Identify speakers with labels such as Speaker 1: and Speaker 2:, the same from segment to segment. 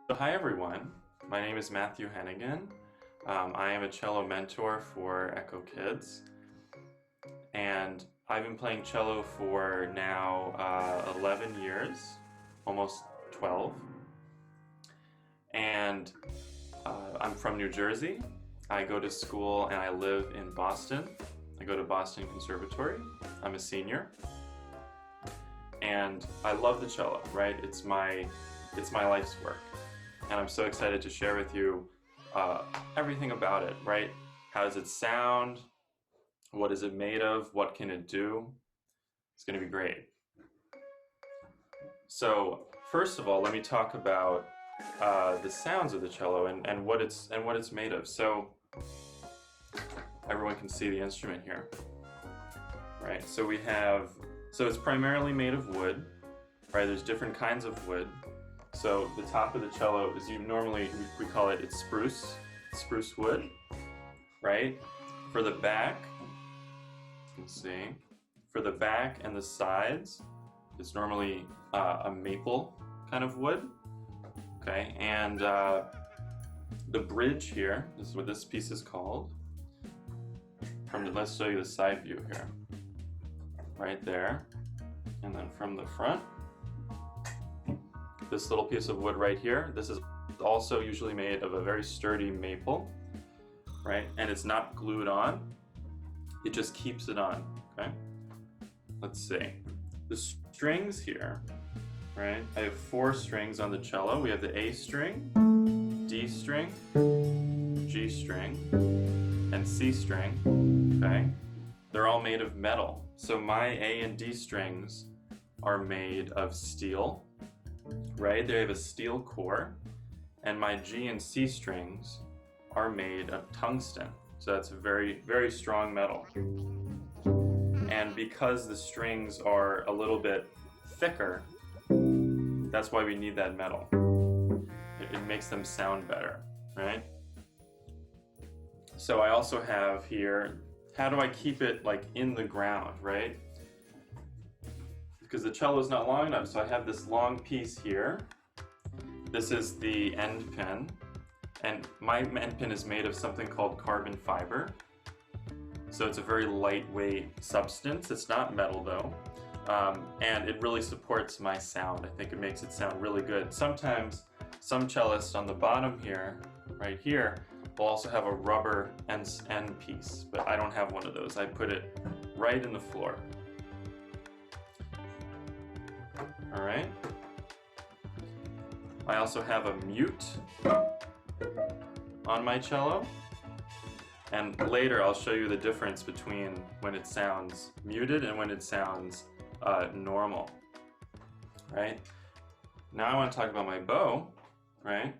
Speaker 1: Hi everyone, my name is Matthew Henegan. I am a cello mentor for EchoKids, and I've been playing cello for now 11 years, almost 12. And I'm from New Jersey. I go to school and I live in Boston. I go to Boston Conservatory. I'm a senior. And I love the cello, right? It's my life's work. And I'm so excited to share with you everything about it, right? How does it sound? What is it made of? What can it do? It's going to be great. So first of all, let me talk about the sounds of the cello and what it's made of. So everyone can see the instrument here, right? So it's primarily made of wood, right? There's different kinds of wood. So the top of the cello is we call it's spruce wood, right? For the back, you can see, for the back and the sides, it's normally a maple kind of wood, okay? And the bridge here, this is what this piece is called. Let's show you the side view here, right there, and then from the front. This little piece of wood right here, this is also usually made of a very sturdy maple, right? And it's not glued on, it just keeps it on, okay? Let's see. The strings here, right? I have 4 strings on the cello. We have the A string, D string, G string, and C string, okay? They're all made of metal. So my A and D strings are made of steel, right? They have a steel core, and my G and C strings are made of tungsten. So that's a very, very strong metal. And because the strings are a little bit thicker, that's why we need that metal. It makes them sound better, right? So I also have here, how do I keep it like in the ground, right? Because the cello is not long enough, so I have this long piece here. This is the end pin, and my end pin is made of something called carbon fiber. So it's a very lightweight substance. It's not metal though, and it really supports my sound. I think it makes it sound really good. Sometimes some cellists on the bottom here, right here, will also have a rubber end piece, but I don't have one of those. I put it right in the floor. All right. I also have a mute on my cello, and later I'll show you the difference between when it sounds muted and when it sounds normal, right? Now I want to talk about my bow, right?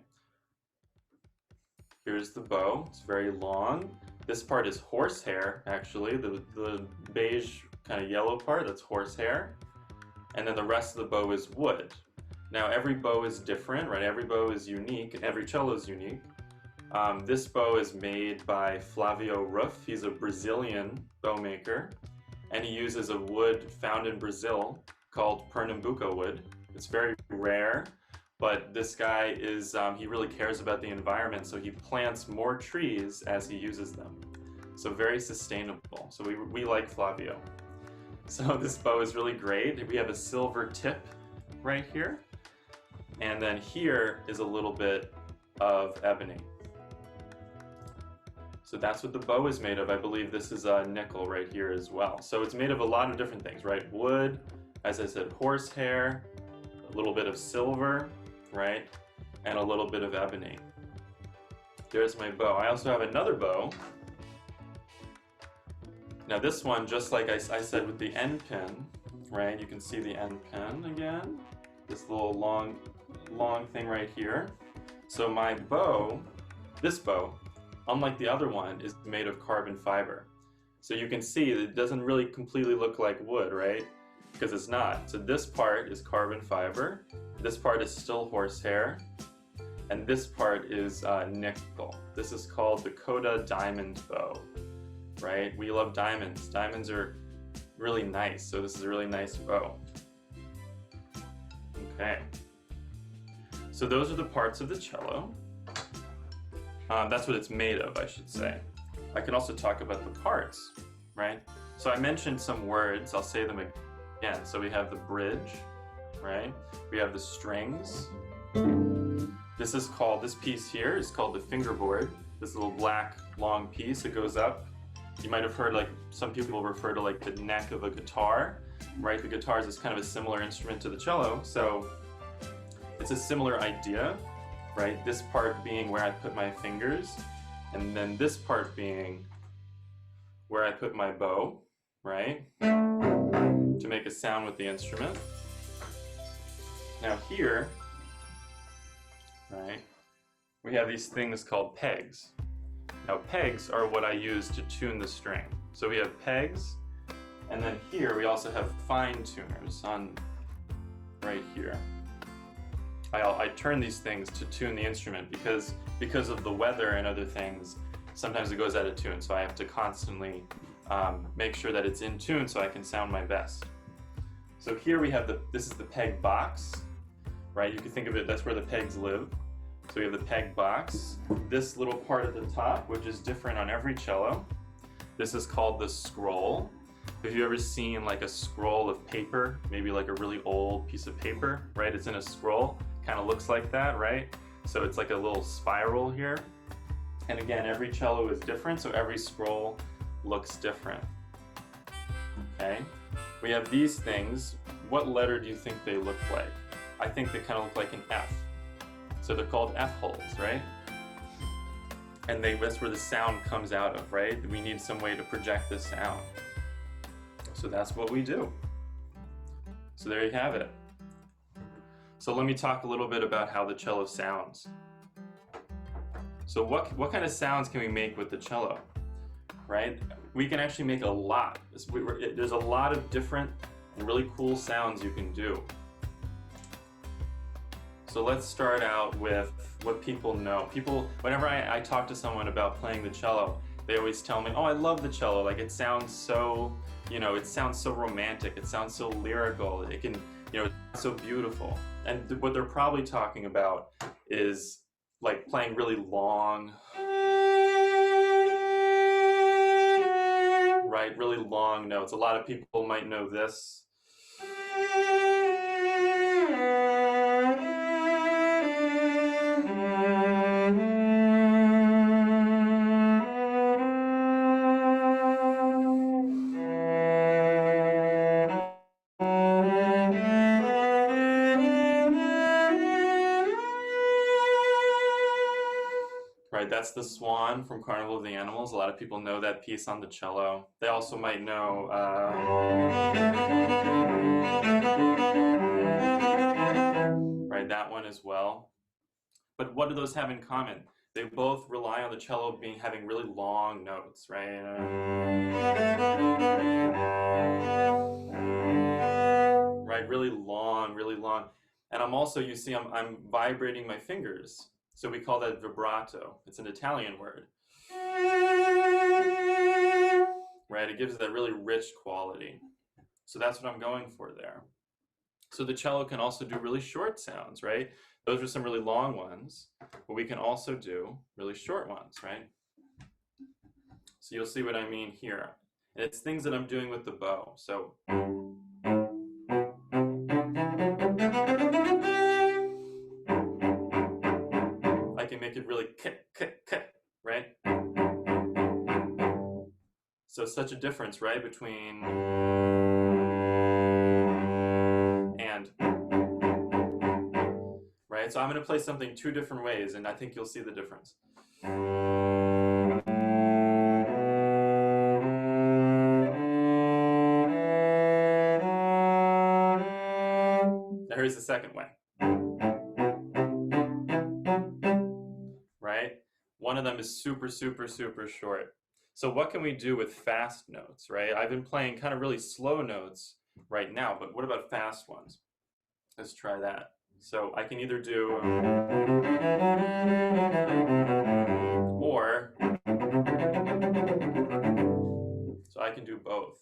Speaker 1: Here's the bow. It's very long. This part is horsehair, actually. The beige kind of yellow part, that's horsehair. And then the rest of the bow is wood. Now every bow is different, right? Every bow is unique, and every cello is unique. This bow is made by Flavio Ruff. He's a Brazilian bow maker, and he uses a wood found in Brazil called Pernambuco wood. It's very rare, but this guy he really cares about the environment, so he plants more trees as he uses them. So very sustainable. So we like Flavio. So this bow is really great. We have a silver tip right here. And then here is a little bit of ebony. So that's what the bow is made of. I believe this is a nickel right here as well. So it's made of a lot of different things, right? Wood, as I said, horsehair, a little bit of silver, right? And a little bit of ebony. There's my bow. I also have another bow. Now this one, just like I said with the end pin, right? You can see the end pin again. This little long thing right here. So my bow, this bow, unlike the other one, is made of carbon fiber. So you can see that it doesn't really completely look like wood, right? Because it's not. So this part is carbon fiber. This part is still horsehair. And this part is nickel. This is called the Coda Diamond Bow. Right? We love diamonds. Diamonds are really nice, so this is a really nice bow. Okay. So those are the parts of the cello. That's what it's made of, I should say. I can also talk about the parts, right? So I mentioned some words, I'll say them again. So we have the bridge, right? We have the strings. This piece here is called the fingerboard. This little black long piece that goes up. You might have heard, like, some people refer to like the neck of a guitar, right? The guitar is kind of a similar instrument to the cello, so it's a similar idea, right? This part being where I put my fingers, and then this part being where I put my bow, right? To make a sound with the instrument. Now here, right, we have these things called pegs. Now pegs are what I use to tune the string. So we have pegs, and then here we also have fine tuners on right here. I turn these things to tune the instrument because of the weather and other things. Sometimes it goes out of tune, so I have to constantly make sure that it's in tune so I can sound my best. So here we have this is the peg box, right? You can think of it, that's where the pegs live. So we have the peg box, this little part at the top, which is different on every cello. This is called the scroll. Have you ever seen like a scroll of paper, maybe like a really old piece of paper, right? It's in a scroll, kind of looks like that, right? So it's like a little spiral here. And again, every cello is different, so every scroll looks different. Okay, we have these things. What letter do you think they look like? I think they kind of look like an F. So they're called F-holes, right? And that's where the sound comes out of, right? We need some way to project the sound. So that's what we do. So there you have it. So let me talk a little bit about how the cello sounds. So what kind of sounds can we make with the cello, right? We can actually make a lot. There's a lot of different and really cool sounds you can do. So let's start out with what people know. Whenever I talk to someone about playing the cello, they always tell me, oh, I love the cello. Like, it sounds so, it sounds so romantic. It sounds so lyrical. It can, it's so beautiful. And what they're probably talking about is like playing really long, right? Really long notes. A lot of people might know this. Right, that's the Swan from Carnival of the Animals. A lot of people know that piece on the cello. They also might know right, that one as well. But what do those have in common? They both rely on the cello having really long notes, right? Right, really long, really long. And I'm also, you see, I'm vibrating my fingers. So we call that vibrato. It's an Italian word. Right, it gives it that really rich quality. So that's what I'm going for there. So the cello can also do really short sounds, right? Those are some really long ones, but we can also do really short ones, right? So you'll see what I mean here. And it's things that I'm doing with the bow. So I can make it really right? So such a difference, right, between and, right? So I'm going to play something two different ways, and I think you'll see the difference. Now here's the second way. Right? One of them is super, super, super short. So what can we do with fast notes, right? I've been playing kind of really slow notes right now, but what about fast ones? Let's try that. So I can either do or, so I can do both.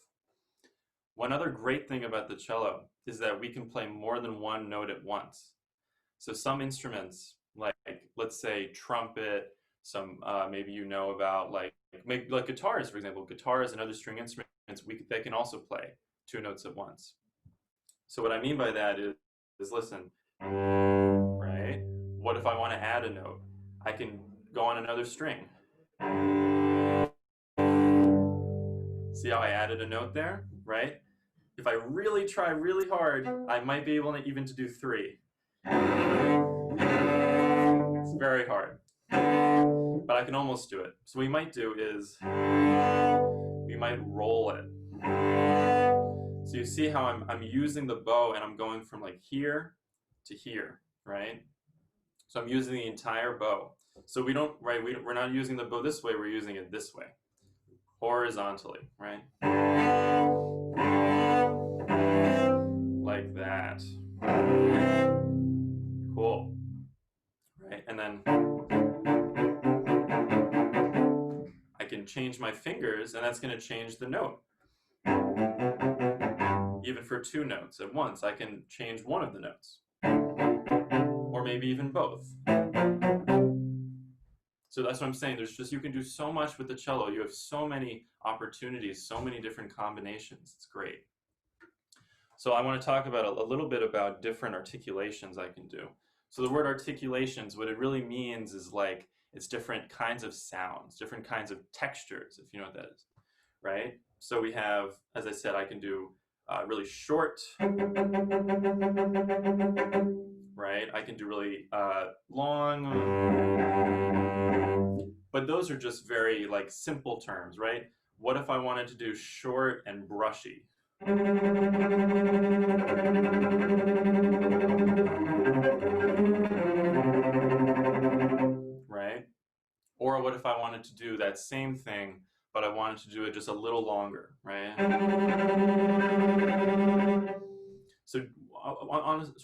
Speaker 1: One other great thing about the cello is that we can play more than one note at once. So some instruments, like let's say trumpet, some maybe you know about maybe like guitars, for example. Guitars and other string instruments, they can also play two notes at once. So what I mean by that is listen, right? What if I want to add a note? I can go on another string. See how I added a note there, right? If I really try really hard, I might be able to even to do 3. It's very hard, but I can almost do it. So what we might do is we might roll it. So you see how I'm using the bow and I'm going from like here to here, right? So I'm using the entire bow. So we don't, right, we're not using the bow this way, we're using it this way, horizontally, right? Like that. Cool. Right, and then I can change my fingers, and that's going to change the note. Even for 2 notes at once, I can change one of the notes. Or maybe even both. So that's what I'm saying. You can do so much with the cello. You have so many opportunities, so many different combinations. It's great. So I want to talk about a little bit about different articulations I can do. So the word articulations, what it really means is like, it's different kinds of sounds, different kinds of textures, if you know what that is, right? So we have, as I said, I can do really short, right? I can do really long, but those are just very like simple terms, right? What if I wanted to do short and brushy? Right? Or what if I wanted to do that same thing, but I wanted to do it just a little longer, right? So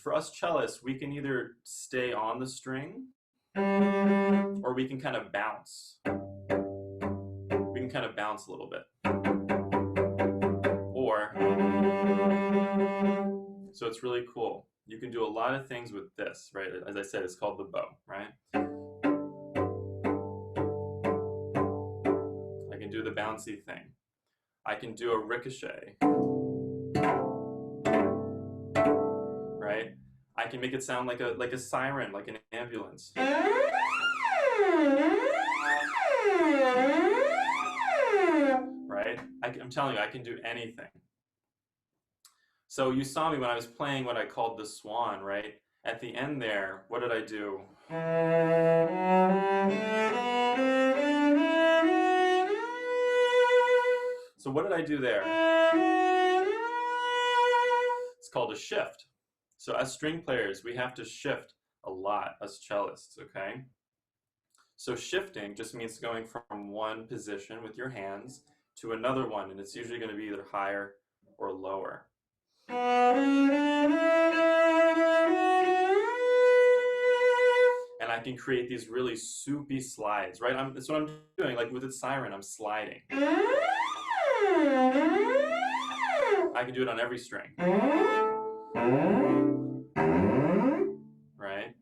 Speaker 1: for us cellists, we can either stay on the string or we can kind of bounce. We can kind of bounce a little bit. Or, so it's really cool. You can do a lot of things with this, right? As I said, it's called the bow, right? I can do the bouncy thing. I can do a ricochet. Right? I can make it sound like a siren, like an ambulance. Right? I'm telling you, I can do anything. So you saw me when I was playing what I called the swan, right? At the end there, what did I do? So what did I do there? It's called a shift. So as string players, we have to shift a lot as cellists, okay? So shifting just means going from one position with your hands to another one, and it's usually going to be either higher or lower. And I can create these really soupy slides, right? That's what I'm doing, like with the siren, I'm sliding. I can do it on every string. Right?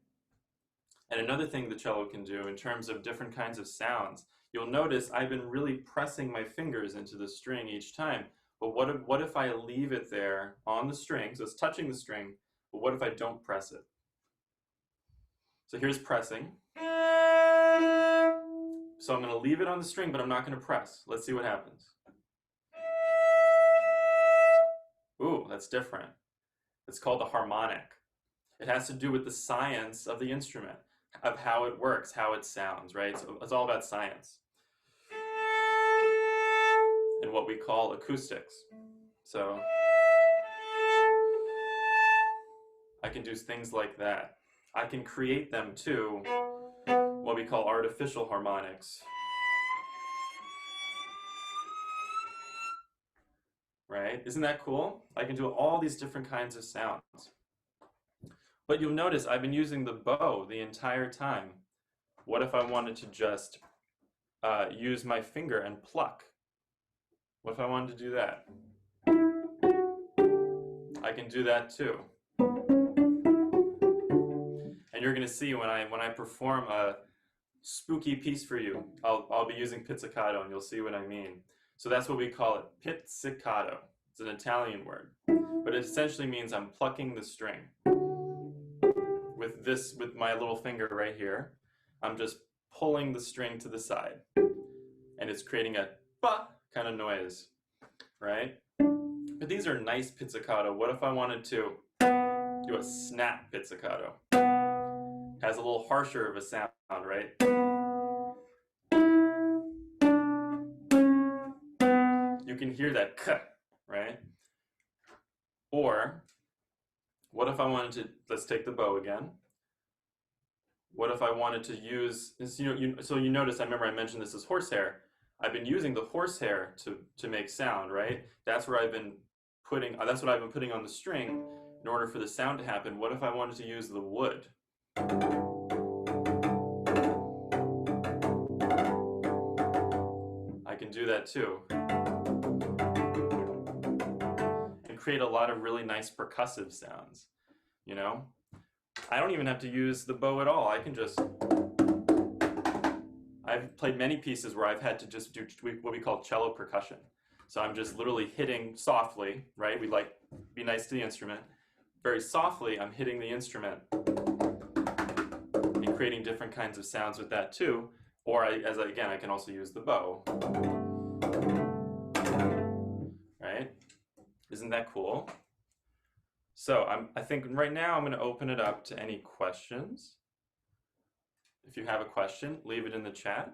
Speaker 1: And another thing the cello can do in terms of different kinds of sounds, you'll notice I've been really pressing my fingers into the string each time. But what if I leave it there on the string, so it's touching the string, but what if I don't press it? So here's pressing. So I'm going to leave it on the string, but I'm not going to press. Let's see what happens. Ooh, that's different. It's called a harmonic. It has to do with the science of the instrument, of how it works, how it sounds, right? So it's all about science. And what we call acoustics. So I can do things like that. I can create them too, what we call artificial harmonics. Right? Isn't that cool? I can do all these different kinds of sounds. But you'll notice I've been using the bow the entire time. What if I wanted to just use my finger and pluck? What if I wanted to do that? I can do that too. And And you're going to see when I perform a spooky piece for you, I'll be using pizzicato, and you'll see what I mean. So that's what we call it, pizzicato. It's an Italian word, but it essentially means I'm plucking the string with my little finger right here. I'm just pulling the string to the side, and it's creating a ba kind of noise, right? But these are nice pizzicato. What if I wanted to do a snap pizzicato? Has a little harsher of a sound, right? You can hear that cut, right? Or what if I wanted to, let's take the bow again. What if I wanted to use, so you notice, I remember I mentioned this as horsehair. I've been using the horsehair to make sound, right? That's what I've been putting on the string in order for the sound to happen. What if I wanted to use the wood? I can do that too. And create a lot of really nice percussive sounds, you know? I don't even have to use the bow at all. I can just, I've played many pieces where I've had to just do what we call cello percussion. So I'm just literally hitting softly, right? We like be nice to the instrument. Very softly, I'm hitting the instrument and creating different kinds of sounds with that too. Or again, I can also use the bow. Right? Isn't that cool? So I think right now I'm going to open it up to any questions. If you have a question, leave it in the chat.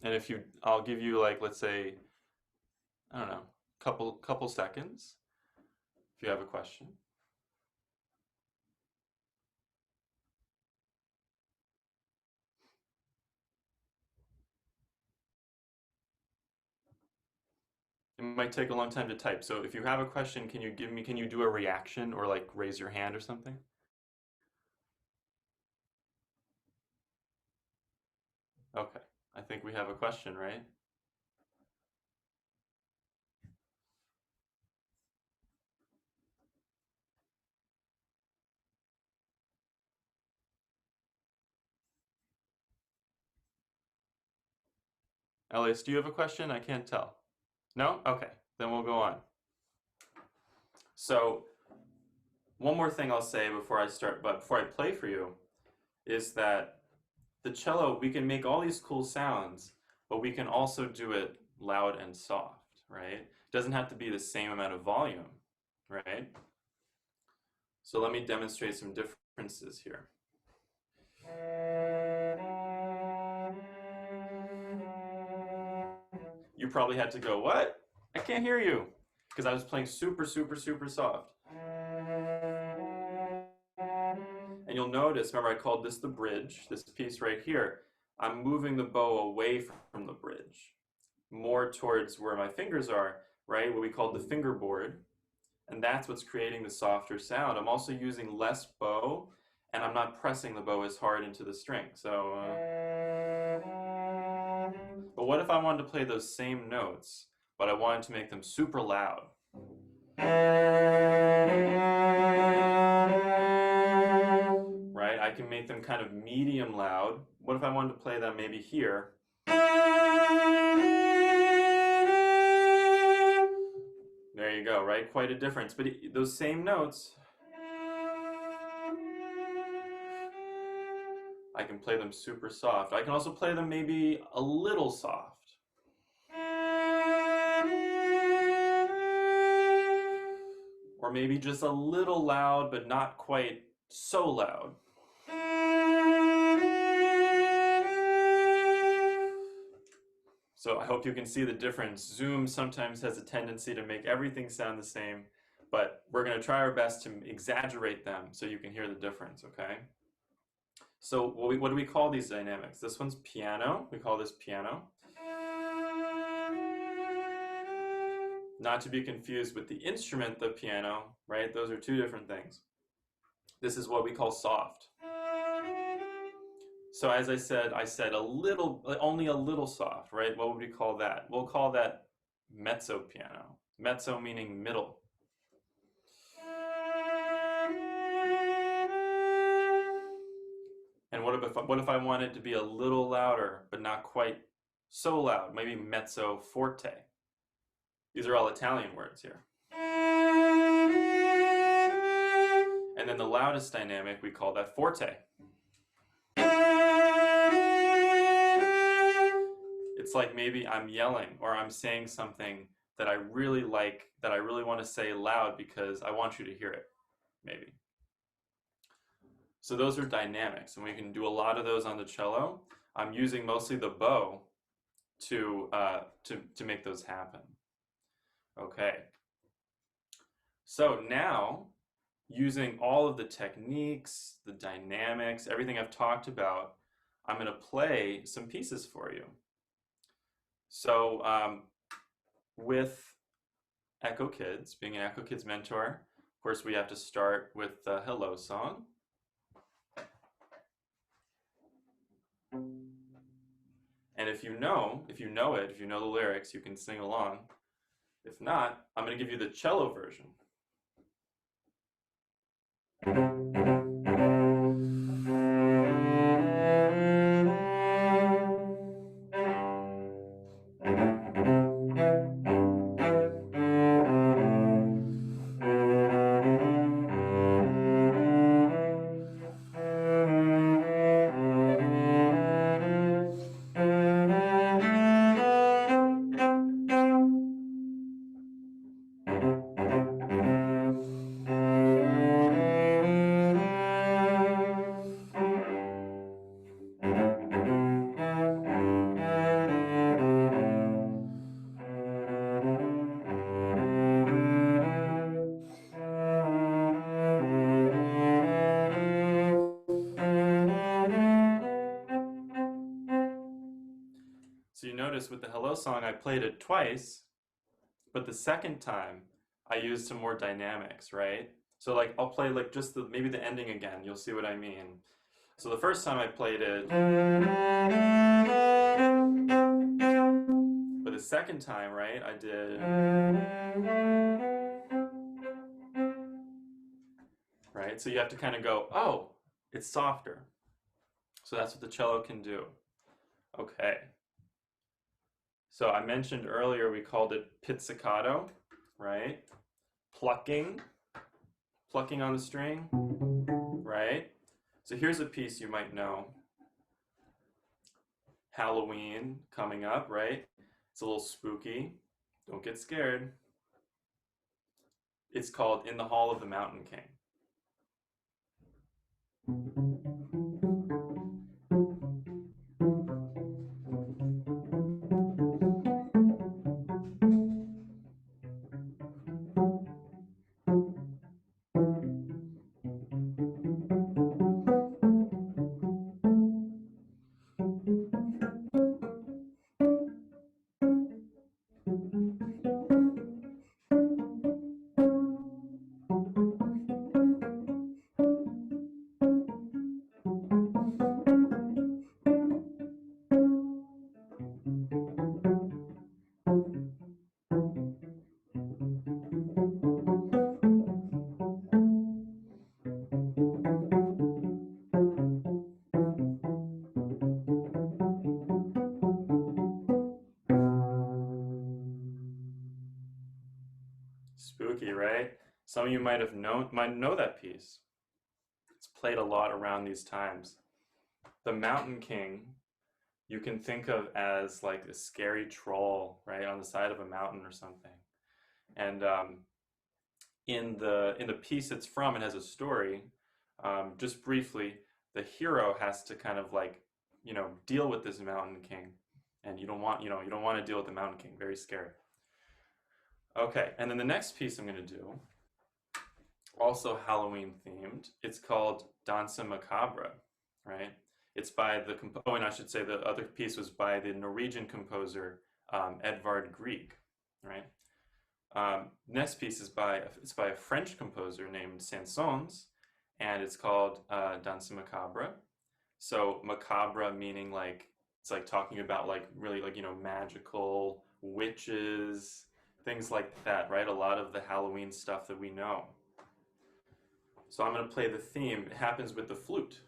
Speaker 1: And I'll give you, like, let's say, I don't know, couple seconds if you have a question. It might take a long time to type. So if you have a question, can you do a reaction or like raise your hand or something? Okay, I think we have a question, right? Elias, do you have a question? I can't tell. No? Okay, then we'll go on. So one more thing I'll say before I play for you, is that the cello, we can make all these cool sounds, but we can also do it loud and soft, right? It doesn't have to be the same amount of volume, right? So let me demonstrate some differences here. You probably had to go, what? I can't hear you, because I was playing super, super, super soft. And you'll notice, remember I called this the bridge, this piece right here. I'm moving the bow away from the bridge, more towards where my fingers are, right? What we call the fingerboard. And that's what's creating the softer sound. I'm also using less bow, and I'm not pressing the bow as hard into the string. So, but what if I wanted to play those same notes, but I wanted to make them super loud? Right? I can make them kind of medium loud. What if I wanted to play them maybe here? There you go, right? Quite a difference. But those same notes, I can play them super soft. I can also play them maybe a little soft. Or maybe just a little loud, but not quite so loud. So I hope you can see the difference. Zoom sometimes has a tendency to make everything sound the same, but we're going to try our best to exaggerate them so you can hear the difference, okay? So what do we call these dynamics? This one's piano. We call this piano. Not to be confused with the instrument, the piano, right? Those are two different things. This is what we call soft. So as I said a little, only a little soft, right? What would we call that? We'll call that mezzo piano. Mezzo meaning middle. what if I want it to be a little louder, but not quite so loud? Maybe mezzo forte. These are all Italian words here. And then the loudest dynamic, we call that forte. It's like maybe I'm yelling or I'm saying something that I really like, that I really want to say loud because I want you to hear it, maybe. So those are dynamics, and we can do a lot of those on the cello. I'm using mostly the bow to make those happen. Okay. So now, using all of the techniques, the dynamics, everything I've talked about, I'm going to play some pieces for you. So with EchoKids, being an EchoKids mentor, of course we have to start with the Hello song. And if you know the lyrics, you can sing along. If not, I'm going to give you the cello version. So you notice with the Hello song, I played it twice, but the second time I used some more dynamics, right? So like I'll play like just maybe the ending again, you'll see what I mean. So the first time I played it, but the second time, right, I did, right? So you have to kind of go, oh, it's softer. So that's what the cello can do. Okay. So I mentioned earlier we called it pizzicato, right? Plucking on the string, right? So here's a piece you might know. Halloween coming up, right? It's a little spooky. Don't get scared. It's called In the Hall of the Mountain King. Spooky, right? Some of you might know that piece. It's played a lot around these times. The Mountain King, you can think of as like a scary troll, right, on the side of a mountain or something. And in the piece it's from, it has a story. Just briefly, the hero has to kind of like, deal with this Mountain King, and you don't want to deal with the Mountain King. Very scary. Okay, and then the next piece I'm going to do, also Halloween themed. It's called Danza Macabre, right? It's by and I should say the other piece was by the Norwegian composer Edvard Grieg, right? Next piece is by a French composer named Saint-Saëns, and it's called Danza Macabre. So macabre meaning like, it's like talking about like really like, magical witches, things like that, right? A lot of the Halloween stuff that we know. So I'm going to play the theme. It happens with the flute.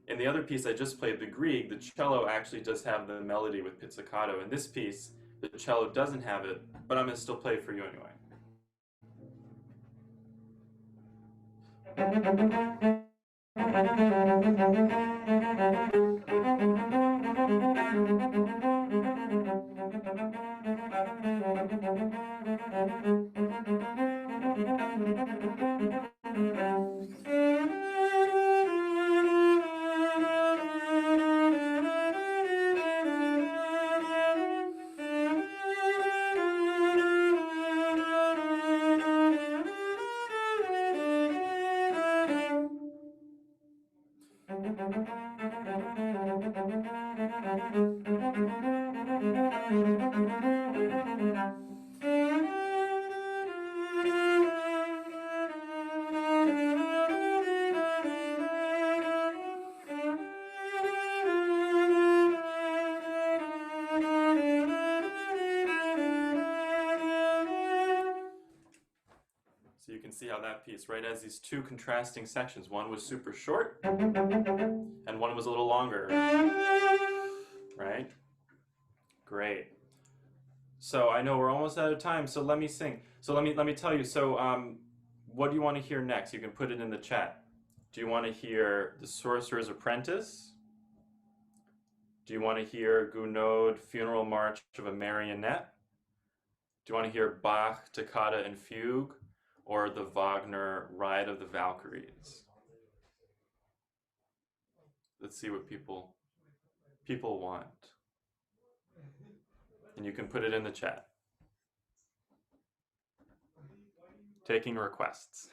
Speaker 1: In the other piece I just played, the Grieg, the cello actually does have the melody with pizzicato. In this piece, the cello doesn't have it, but I'm going to still play it for you anyway. So you can see how that piece, right, has these two contrasting sections. One was super short, and one was a little longer, right? Great. So I know we're almost out of time, so let me sing. So let me tell you, so what do you want to hear next? You can put it in the chat. Do you want to hear The Sorcerer's Apprentice? Do you want to hear Gounod, Funeral March of a Marionette? Do you want to hear Bach, Toccata and Fugue? Or the Wagner Ride of the Valkyries? Let's see what people want. And you can put it in the chat. Taking requests.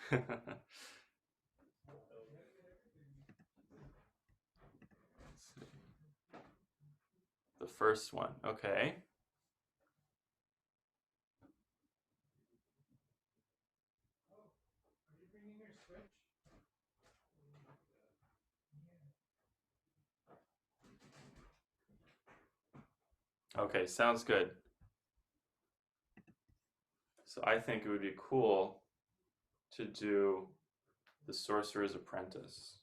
Speaker 1: The first one, okay. Okay, sounds good. So I think it would be cool to do The Sorcerer's Apprentice.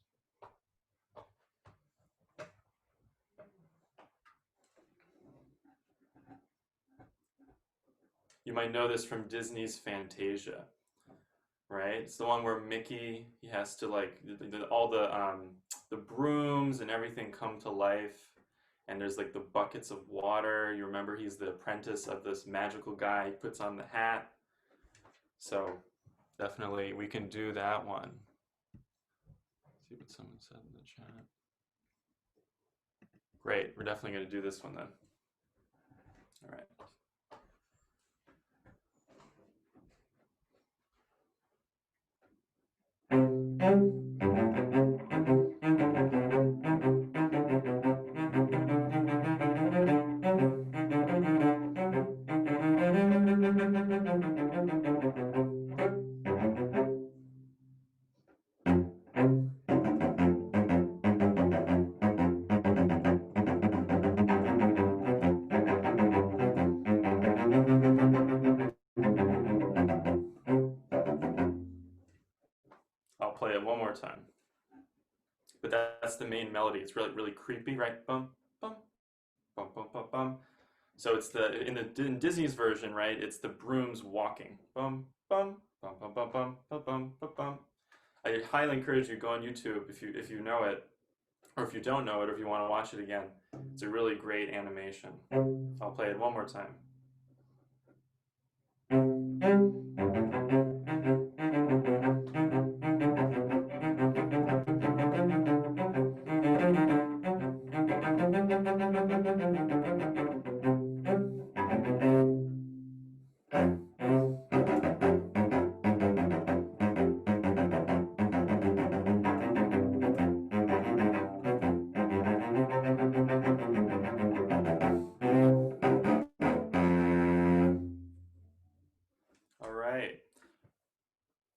Speaker 1: You might know this from Disney's Fantasia, right? It's the one where Mickey, he has to like, all the brooms and everything come to life. And there's like the buckets of water. You remember he's the apprentice of this magical guy. He puts on the hat. So definitely we can do that one. Let's see what someone said in the chat. Great, we're definitely going to do this one then. All right. I'll play it one more time. But that's the main melody. It's really, really creepy, right? Bum, bum, bum, bum, bum, bum. So it's in Disney's version, right? It's the brooms walking. Bum, bum, bum, bum, bum, bum, bum, bum, bum, bum. I highly encourage you to go on YouTube if you know it, or if you don't know it, or if you want to watch it again. It's a really great animation. I'll play it one more time.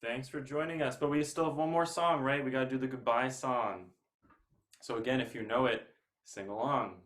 Speaker 1: Thanks for joining us, but we still have one more song, right? We got to do the goodbye song. So again, if you know it, sing along.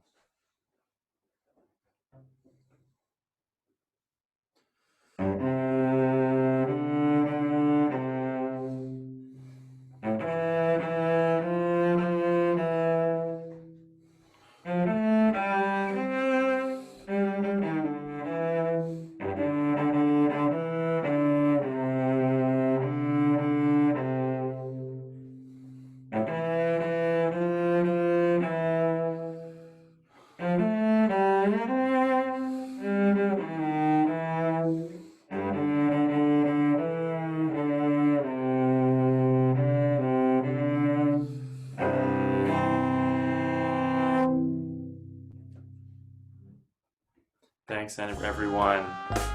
Speaker 1: Thanks, everyone.